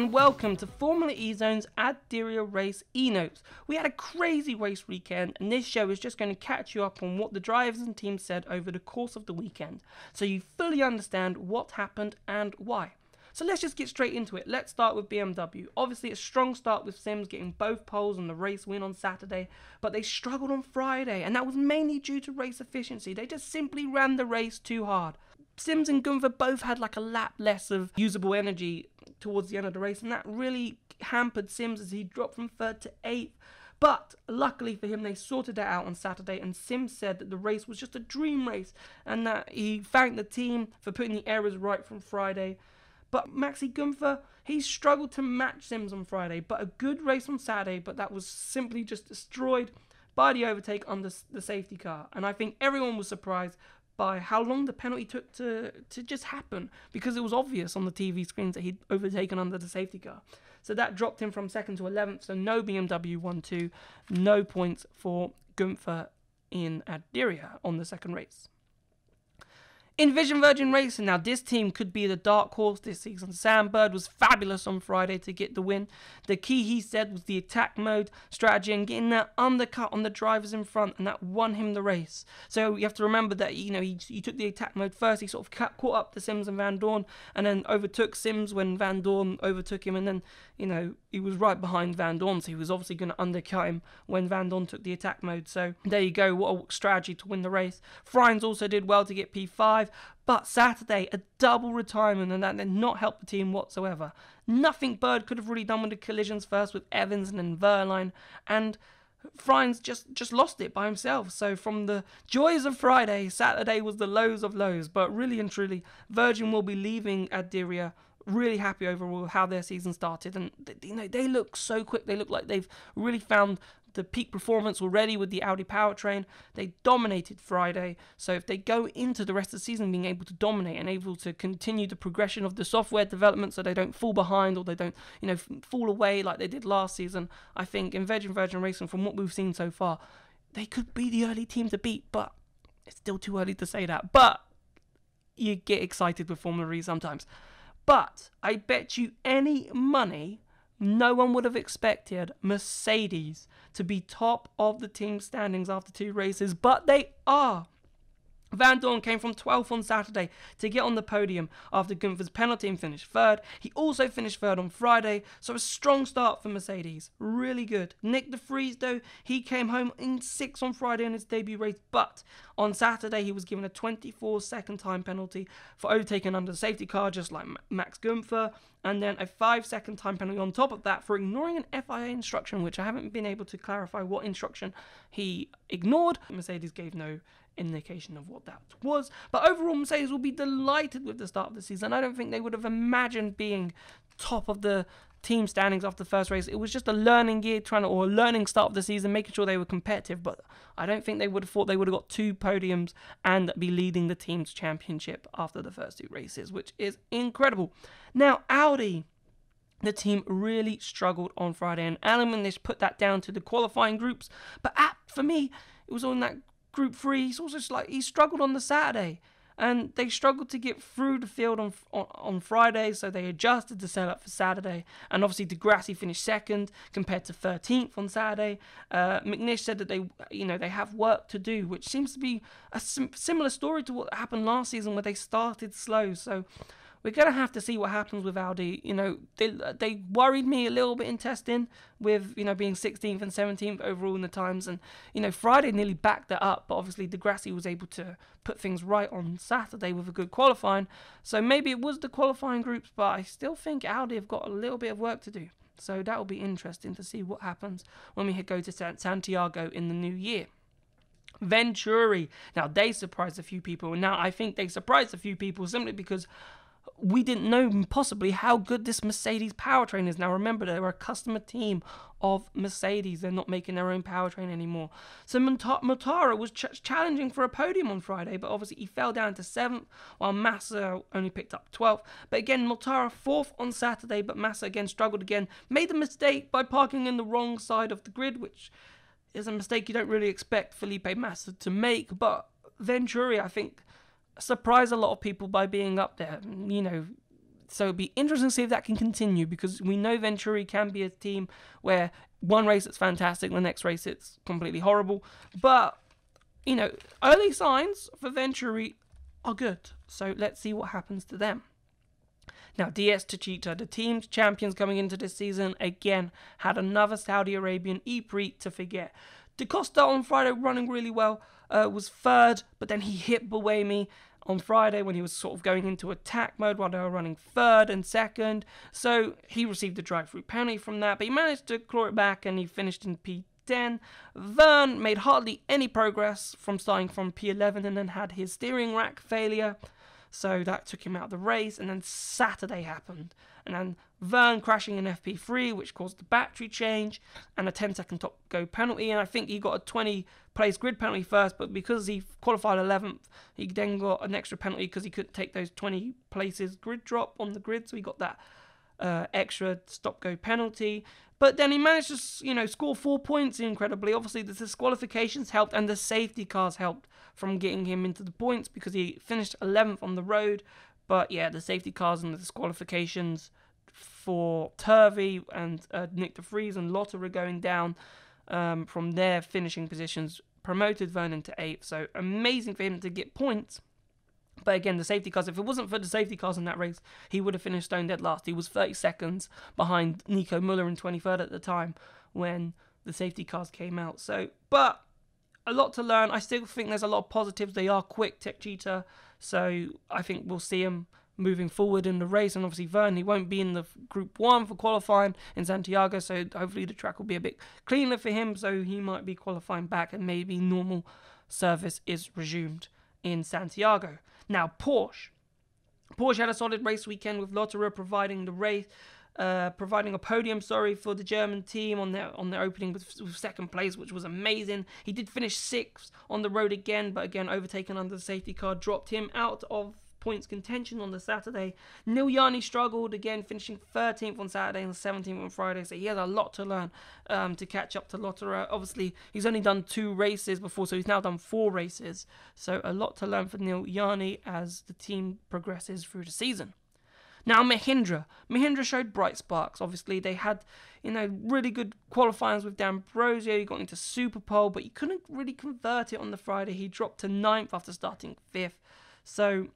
and welcome to Formula E Zone's Diriyah race e-notes. We had a crazy race weekend, and this show is just going to catch you up on what the drivers and teams said over the course of the weekend, so you fully understand what happened and why. So let's just get straight into it. Let's start with BMW. Obviously a strong start with Sims getting both poles and the race win on Saturday, but they struggled on Friday, and that was mainly due to race efficiency. They just simply ran the race too hard. Sims and Gunther both had like a lap less of usable energy towards the end of the race, and that really hampered Sims as he dropped from 3rd to 8th. But luckily for him, they sorted that out on Saturday, and Sims said that the race was just a dream race and that he thanked the team for putting the errors right from Friday. But Maxi Gunther, he struggled to match Sims on Friday, but a good race on Saturday, but that was simply just destroyed by the overtake under the safety car. And I think everyone was surprised by how long the penalty took to just happen, because it was obvious on the TV screens that he'd overtaken under the safety car. So that dropped him from 2nd to 11th, so no BMW 1-2, no points for Gunther in Diriyah on the second race. In Vision Virgin Racing, now this team could be the dark horse this season. Sam Bird was fabulous on Friday to get the win. The key, he said, was the attack mode strategy and getting that undercut on the drivers in front, and that won him the race. So you have to remember that, you know, he took the attack mode first. He sort of caught up to Sims and Van Dorn, and then overtook Sims when Van Dorn overtook him, and then, you know, he was right behind Van Dorn, so he was obviously going to undercut him when Van Dorn took the attack mode. So there you go, what a strategy to win the race. Frines also did well to get P5, but Saturday, a double retirement, and that did not help the team whatsoever. Nothing Bird could have really done with the collisions, first with Evans and then Verline, and Frines just lost it by himself. So from the joys of Friday, Saturday was the lows of lows. But really and truly, Virgin will be leaving Diriyah really happy overall how their season started, and you know, they look so quick. They look like they've really found the peak performance already with the Audi powertrain. They dominated Friday, so if they go into the rest of the season being able to dominate and able to continue the progression of the software development so they don't fall behind or they don't, you know, fall away like they did last season, I think in Virgin Racing, from what we've seen so far, they could be the early team to beat, but it's still too early to say that. But you get excited with Formula E sometimes. But I bet you any money no one would have expected Mercedes to be top of the team standings after 2 races, but they are. Van Dorn came from 12th on Saturday to get on the podium after Gunther's penalty and finished 3rd. He also finished 3rd on Friday, so a strong start for Mercedes. Really good. Nick de Vries, though, he came home in 6th on Friday in his debut race, but on Saturday he was given a 24-second time penalty for overtaking under the safety car, just like Max Gunther, and then a 5-second time penalty on top of that for ignoring an FIA instruction, which I haven't been able to clarify what instruction he ignored. Mercedes gave no indication of what that was, but overall Mercedes will be delighted with the start of the season. I don't think they would have imagined being top of the team standings after the first race. It was just a learning year, a learning start of the season, making sure they were competitive, but I don't think they would have thought they would have got 2 podiums and be leading the team's championship after the first 2 races, which is incredible. Now Audi, the team really struggled on Friday, and Alan Manish put that down to the qualifying groups, but for me it was on that Group 3, he's also like he struggled on the Saturday, and they struggled to get through the field on Friday, so they adjusted to set up for Saturday. And obviously De Grassi finished 2nd compared to 13th on Saturday. McNish said that they have work to do, which seems to be a similar story to what happened last season, where they started slow. So we're going to have to see what happens with Audi. You know, they worried me a little bit in testing with, you know, being 16th and 17th overall in the times. And, you know, Friday nearly backed that up. But obviously, De Grassi was able to put things right on Saturday with a good qualifying. So maybe it was the qualifying groups, but I still think Audi have got a little bit of work to do. So that will be interesting to see what happens when we go to Santiago in the new year. Venturi. Now, they surprised a few people. And now I think they surprised a few people simply because we didn't know possibly how good this Mercedes powertrain is. Now remember, they're a customer team of Mercedes. They're not making their own powertrain anymore. So Mortara was challenging for a podium on Friday, but obviously he fell down to 7th, while Massa only picked up 12th. But again, Mortara 4th on Saturday, but Massa again struggled again. Made the mistake by parking in the wrong side of the grid, which is a mistake you don't really expect Felipe Massa to make. But Venturi, I think, surprised a lot of people by being up there. You know, So it'll be interesting to see if that can continue, because we know Venturi can be a team where one race it's fantastic, the next race it's completely horrible. But, early signs for Venturi are good. So let's see what happens to them. Now, DS Techeetah, the team's champions coming into this season, again, had another Saudi Arabian E-Prix to forget. Da Costa on Friday running really well, was third, but then he hit Buemi on Friday when he was sort of going into attack mode while they were running third and second. So he received a drive-through penalty from that, but he managed to claw it back and he finished in P10. Vern made hardly any progress from starting from P11 and then had his steering rack failure. So that took him out of the race, and then Saturday happened. And then Vern crashing in FP3, which caused the battery change, and a 10-second top go penalty. And I think he got a 20-place grid penalty first, but because he qualified 11th, he then got an extra penalty because he couldn't take those 20 places grid drop on the grid, so he got that extra stop-go penalty. But then he managed to, score 4 points incredibly. Obviously, the disqualifications helped, and the safety cars helped from getting him into the points because he finished 11th on the road. But yeah, the safety cars and the disqualifications for Turvey and Nick de Vries and Lotte were going down from their finishing positions, promoted Vernon to 8th. So amazing for him to get points. But again, the safety cars, if it wasn't for the safety cars in that race, he would have finished stone dead last. He was 30 seconds behind Nico Muller in 23rd at the time when the safety cars came out. So, but a lot to learn. I still think there's a lot of positives. They are quick, Techeetah. So I think we'll see him moving forward in the race. And obviously Vern, he won't be in the Group 1 for qualifying in Santiago. So hopefully the track will be a bit cleaner for him. So he might be qualifying back and maybe normal service is resumed in Santiago. Now, Porsche had a solid race weekend with Lotterer providing the race, providing a podium, for the German team on their opening with second place, which was amazing. He did finish 6th on the road again, but again overtaken under the safety car, dropped him out of points contention on the Saturday. Niljani struggled again, finishing 13th on Saturday and 17th on Friday, so he has a lot to learn to catch up to Lotterer. Obviously, he's only done 2 races before, so he's now done 4 races, so a lot to learn for Niljani as the team progresses through the season. Now, Mahindra showed bright sparks. Obviously, they had, really good qualifyings with D'Ambrosio. He got into Super Pole, but he couldn't really convert it on the Friday. He dropped to 9th after starting 5th. So,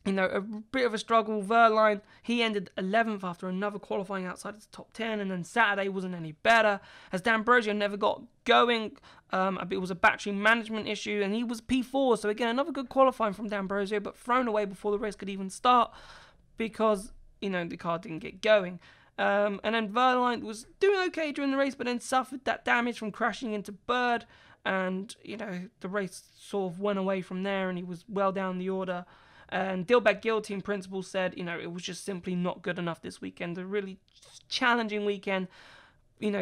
a bit of a struggle. Verline, he ended 11th after another qualifying outside of the top 10, and then Saturday wasn't any better, as D'Ambrosio never got going. It was a battery management issue, and he was P4. So, again, another good qualifying from D'Ambrosio, but thrown away before the race could even start, because, the car didn't get going. And then Verline was doing okay during the race, but then suffered that damage from crashing into Bird. And, the race sort of went away from there, and he was well down the order. And Dilbag Gill team principal said, it was just simply not good enough this weekend. A really challenging weekend.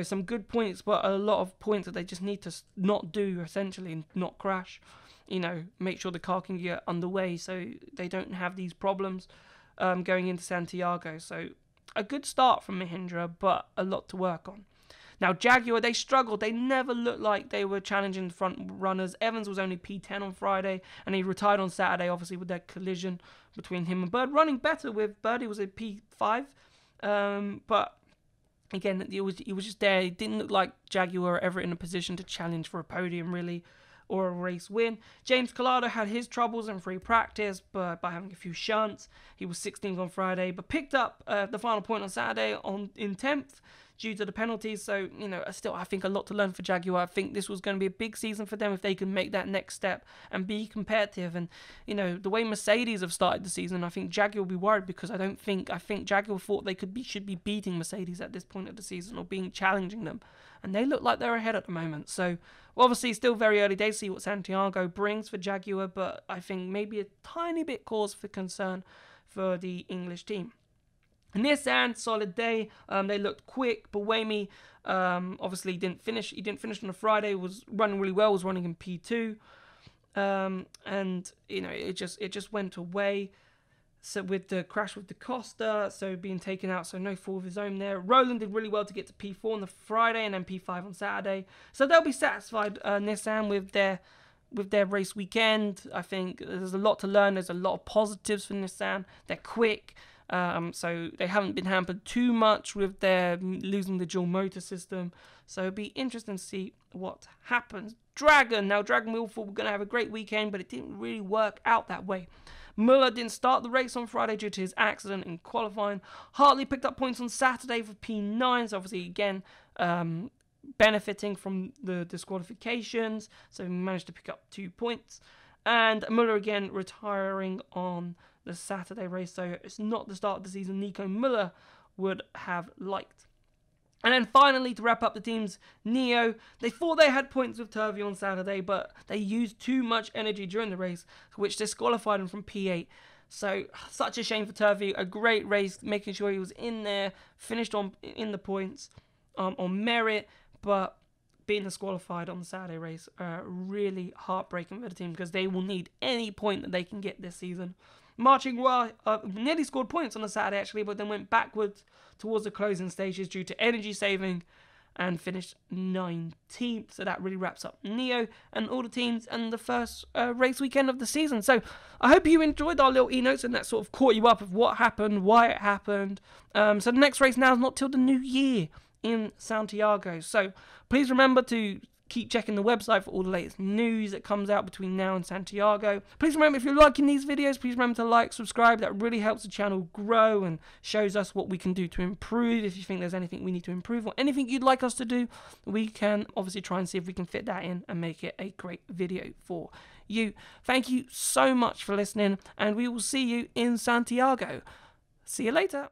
Some good points, but a lot of points that they just need to not do, essentially, and not crash. Make sure the car can get underway so they don't have these problems going into Santiago. So a good start from Mahindra, but a lot to work on. Now, Jaguar, they struggled. They never looked like they were challenging the front runners. Evans was only P10 on Friday, and he retired on Saturday, obviously, with that collision between him and Bird. Running better with Bird, he was at P5. But, again, he was just there. It didn't look like Jaguar were ever in a position to challenge for a podium, really, or a race win. James Collado had his troubles in free practice, but by having a few shunts. He was 16th on Friday, but picked up the final point on Saturday in 10th. Due to the penalties. So, still, I think a lot to learn for Jaguar. I think this was going to be a big season for them if they can make that next step and be competitive. And, the way Mercedes have started the season, I think Jaguar will be worried, because I think Jaguar thought they should be beating Mercedes at this point of the season, or challenging them. And they look like they're ahead at the moment. So, obviously, still very early days to see what Santiago brings for Jaguar, but I think maybe a tiny bit cause for concern for the English team. Nissan, solid day. They looked quick. Buemi, obviously didn't finish. He didn't finish on a Friday. Was running really well. Was running in P2, and it just went away. So with the crash with Da Costa, so being taken out, so no fault of his own there. Roland did really well to get to P4 on the Friday and then P5 on Saturday. So they'll be satisfied, Nissan, with their race weekend. I think there's a lot to learn. There's a lot of positives for Nissan. They're quick. So they haven't been hampered too much with their losing the dual motor system. So it'll be interesting to see what happens. Dragon we all thought were going to have a great weekend, but it didn't really work out that way. Muller didn't start the race on Friday due to his accident in qualifying. Hartley picked up points on Saturday for P9, so obviously again benefiting from the disqualifications, so he managed to pick up 2 points. And Muller again retiring on the Saturday race, so it's not the start of the season Nico Muller would have liked. And then finally, to wrap up the teams, Neo, they thought they had points with Turvey on Saturday, but they used too much energy during the race, which disqualified him from P8. So, such a shame for Turvey. A great race, making sure he was in there, finished in the points on merit, but being disqualified on the Saturday race, really heartbreaking for the team, because they will need any point that they can get this season. Marching well, nearly scored points on the Saturday actually, but then went backwards towards the closing stages due to energy saving and finished 19th. So that really wraps up Neo and all the teams and the first race weekend of the season. So I hope you enjoyed our little e-notes and that sort of caught you up with what happened, why it happened. So the next race now is not till the new year in Santiago. So please remember to keep checking the website for all the latest news that comes out between now and Santiago. Please remember, if you're liking these videos, please remember to like, subscribe. That really helps the channel grow and shows us what we can do to improve. If you think there's anything we need to improve or anything you'd like us to do, we can obviously try and see if we can fit that in and make it a great video for you. Thank you so much for listening, and we will see you in Santiago. See you later.